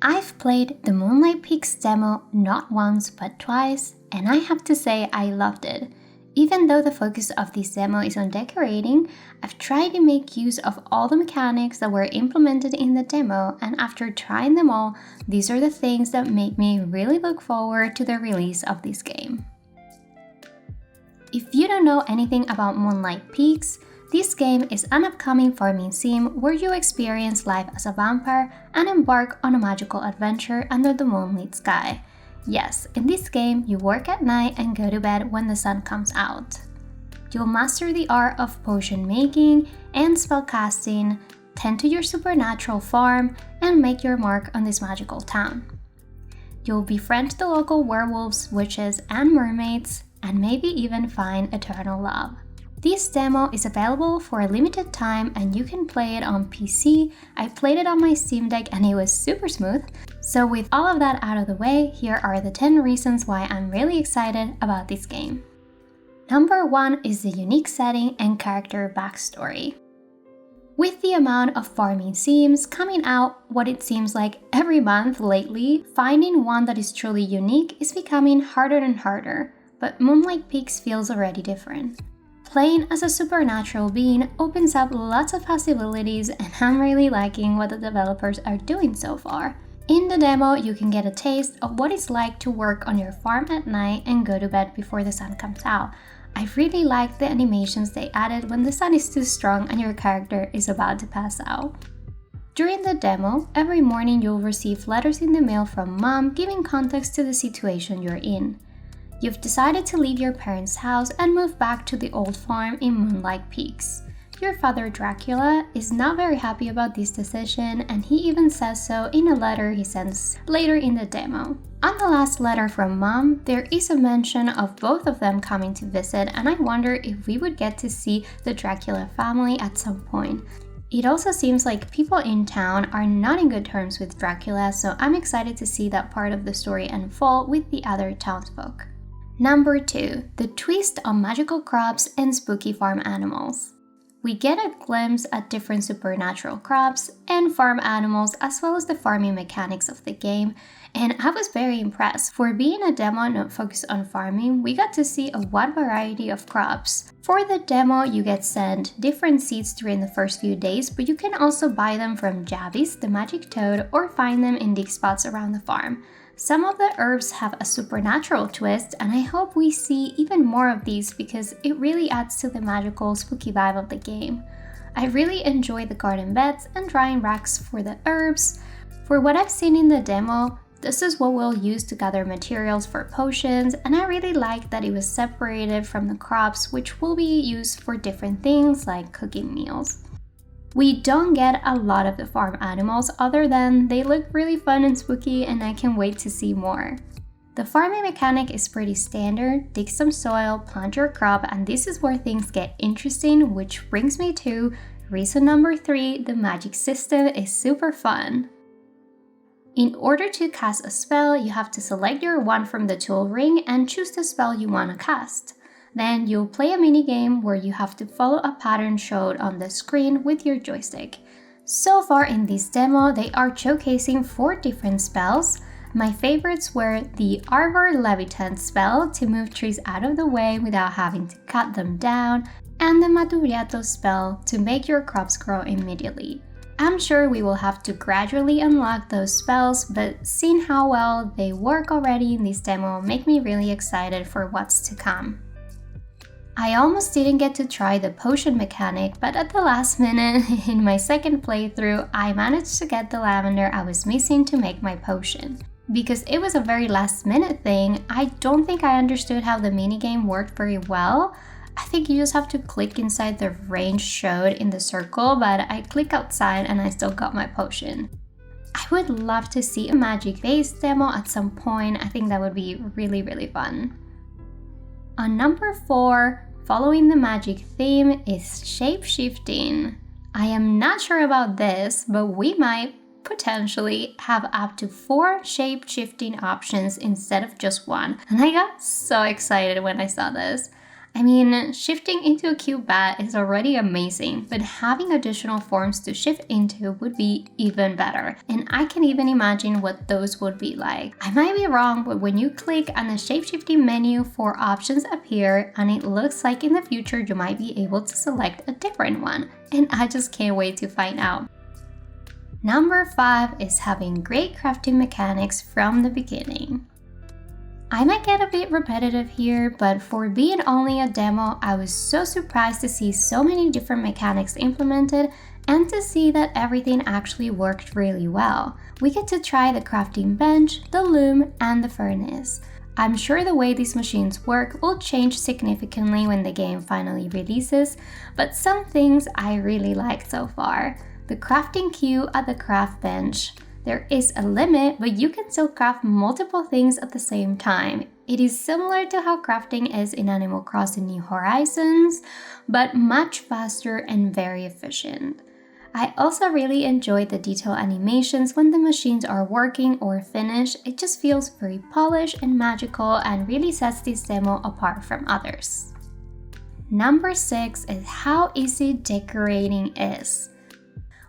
I've played the Moonlight Peaks demo not once but twice, and I have to say I loved it. Even though the focus of this demo is on decorating, I've tried to make use of all the mechanics that were implemented in the demo, and after trying them all, these are the things that make me really look forward to the release of this game. If you don't know anything about Moonlight Peaks, this game is an upcoming farming sim where you experience life as a vampire and embark on a magical adventure under the moonlit sky. Yes, in this game, you work at night and go to bed when the sun comes out. You'll master the art of potion making and spell casting, tend to your supernatural farm, and make your mark on this magical town. You'll befriend the local werewolves, witches, and mermaids, and maybe even find eternal love. This demo is available for a limited time and you can play it on PC. I played it on my Steam Deck and it was super smooth. So with all of that out of the way, here are the 10 reasons why I'm really excited about this game. Number 1 is the unique setting and character backstory. With the amount of farming sims coming out what it seems like every month lately, finding one that is truly unique is becoming harder and harder, but Moonlight Peaks feels already different. Playing as a supernatural being opens up lots of possibilities, and I'm really liking what the developers are doing so far. In the demo, you can get a taste of what it's like to work on your farm at night and go to bed before the sun comes out. I really like the animations they added when the sun is too strong and your character is about to pass out. During the demo, every morning you'll receive letters in the mail from mom giving context to the situation you're in. You've decided to leave your parents' house and move back to the old farm in Moonlight Peaks. Your father Dracula is not very happy about this decision, and he even says so in a letter he sends later in the demo. On the last letter from mom, there is a mention of both of them coming to visit, and I wonder if we would get to see the Dracula family at some point. It also seems like people in town are not in good terms with Dracula, so I'm excited to see that part of the story unfold with the other townsfolk. Number 2, the twist on magical crops and spooky farm animals. We get a glimpse at different supernatural crops and farm animals as well as the farming mechanics of the game, and I was very impressed. For being a demo not focused on farming, we got to see a wide variety of crops. For the demo, you get sent different seeds during the first few days, but you can also buy them from Javis, the magic toad, or find them in dig spots around the farm. Some of the herbs have a supernatural twist, and I hope we see even more of these because it really adds to the magical, spooky vibe of the game. I really enjoy the garden beds and drying racks for the herbs. For what I've seen in the demo, this is what we'll use to gather materials for potions, and I really like that it was separated from the crops, which will be used for different things like cooking meals. We don't get a lot of the farm animals other than they look really fun and spooky, and I can wait to see more. The farming mechanic is pretty standard: dig some soil, plant your crop, and this is where things get interesting, which brings me to reason number 3, the magic system is super fun. In order to cast a spell, you have to select your wand from the tool ring and choose the spell you want to cast. Then you'll play a minigame where you have to follow a pattern showed on the screen with your joystick. So far in this demo, they are showcasing 4 different spells. My favorites were the Arbor Levitant spell to move trees out of the way without having to cut them down, and the Maturiato spell to make your crops grow immediately. I'm sure we will have to gradually unlock those spells, but seeing how well they work already in this demo make me really excited for what's to come. I almost didn't get to try the potion mechanic, but at the last minute, in my second playthrough, I managed to get the lavender I was missing to make my potion. Because it was a very last minute thing, I don't think I understood how the minigame worked very well. I think you just have to click inside the range showed in the circle, but I click outside and I still got my potion. I would love to see a magic vase demo at some point. I think that would be really fun. On number 4, following the magic theme is shape-shifting. I am not sure about this, but we might potentially have up to 4 shape-shifting options instead of just one, and I got so excited when I saw this. I mean, shifting into a cute bat is already amazing, but having additional forms to shift into would be even better. And I can even imagine what those would be like. I might be wrong, but when you click on the shapeshifting menu, 4 options appear, and it looks like in the future you might be able to select a different one. And I just can't wait to find out. Number 5 is having great crafting mechanics from the beginning. I might get a bit repetitive here, but for being only a demo, I was so surprised to see so many different mechanics implemented and to see that everything actually worked really well. We get to try the crafting bench, the loom, and the furnace. I'm sure the way these machines work will change significantly when the game finally releases, but some things I really liked so far. The crafting queue at the craft bench. There is a limit, but you can still craft multiple things at the same time. It is similar to how crafting is in Animal Crossing New Horizons, but much faster and very efficient. I also really enjoyed the detail animations when the machines are working or finished. It just feels very polished and magical and really sets this demo apart from others. Number 6 is how easy decorating is.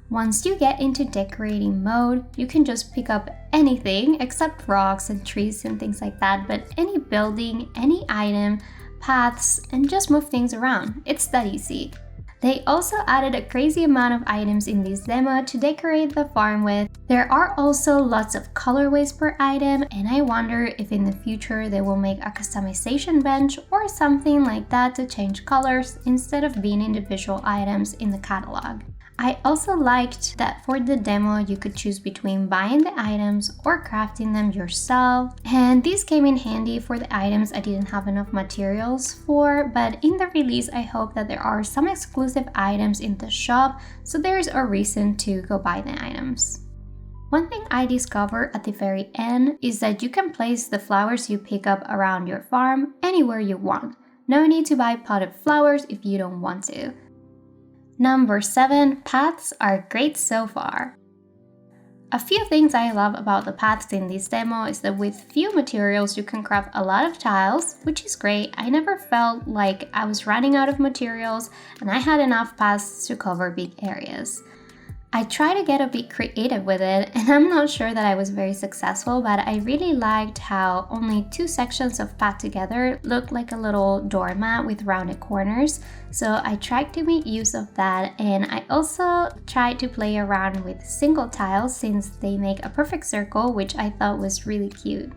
Once you get into decorating mode, you can just pick up anything except rocks and trees and things like that, but any building, any item, paths, and just move things around. It's that easy. They also added a crazy amount of items in this demo to decorate the farm with. There are also lots of colorways per item, and I wonder if in the future they will make a customization bench or something like that to change colors instead of being individual items in the catalog. I also liked that for the demo you could choose between buying the items or crafting them yourself, and this came in handy for the items I didn't have enough materials for, but in the release I hope that there are some exclusive items in the shop, so there's a reason to go buy the items. One thing I discovered at the very end is that you can place the flowers you pick up around your farm anywhere you want. No need to buy potted flowers if you don't want to. Number 7, paths are great so far. A few things I love about the paths in this demo is that with few materials you can craft a lot of tiles, which is great. I never felt like I was running out of materials and I had enough paths to cover big areas. I try to get a bit creative with it, and I'm not sure that I was very successful, but I really liked how only 2 sections of path together looked like a little doormat with rounded corners. So I tried to make use of that, and I also tried to play around with single tiles since they make a perfect circle, which I thought was really cute.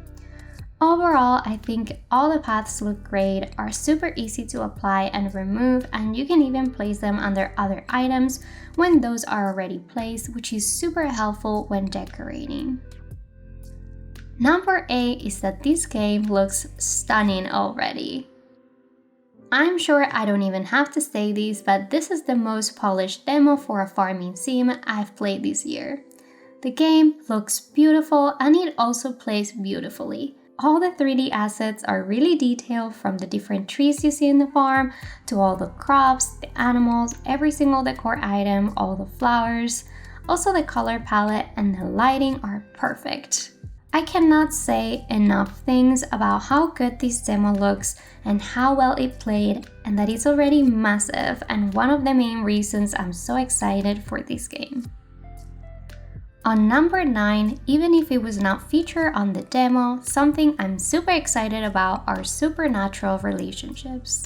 Overall, I think all the paths look great, are super easy to apply and remove, and you can even place them under other items when those are already placed, which is super helpful when decorating. Number 8 is that this game looks stunning already. I'm sure I don't even have to say this, but this is the most polished demo for a farming sim I've played this year. The game looks beautiful and it also plays beautifully. All the 3D assets are really detailed, from the different trees you see in the farm to all the crops, the animals, every single decor item, all the flowers. Also the color palette and the lighting are perfect. I cannot say enough things about how good this demo looks and how well it played, and that it's already massive and one of the main reasons I'm so excited for this game. On number 9, even if it was not featured on the demo, something I'm super excited about are supernatural relationships.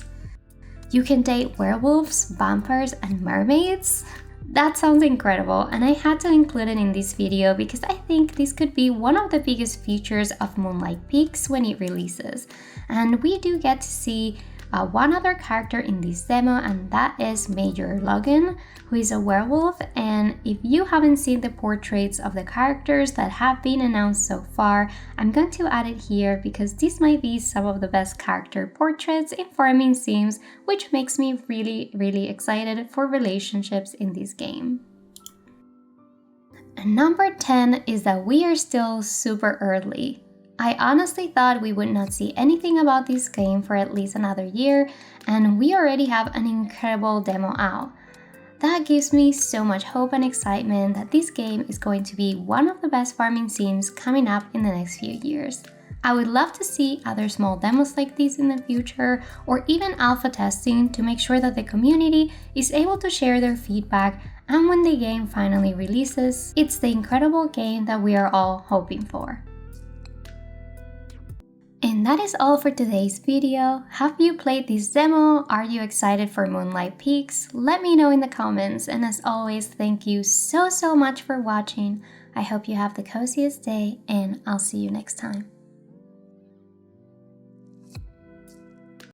You can date werewolves, vampires, and mermaids? That sounds incredible, and I had to include it in this video because I think this could be one of the biggest features of Moonlight Peaks when it releases. And we do get to see one other character in this demo, and that is Major Logan, who is a werewolf. And if you haven't seen the portraits of the characters that have been announced so far, I'm going to add it here because this might be some of the best character portraits in farming sims, which makes me really excited for relationships in this game. And number 10 is that we are still super early. I honestly thought we would not see anything about this game for at least another year, and we already have an incredible demo out. That gives me so much hope and excitement that this game is going to be one of the best farming sims coming up in the next few years. I would love to see other small demos like these in the future, or even alpha testing to make sure that the community is able to share their feedback, and when the game finally releases, it's the incredible game that we are all hoping for. And that is all for today's video. Have you played this demo? Are you excited for Moonlight Peaks? Let me know in the comments, and as always, thank you so much for watching. I hope you have the coziest day, and I'll see you next time.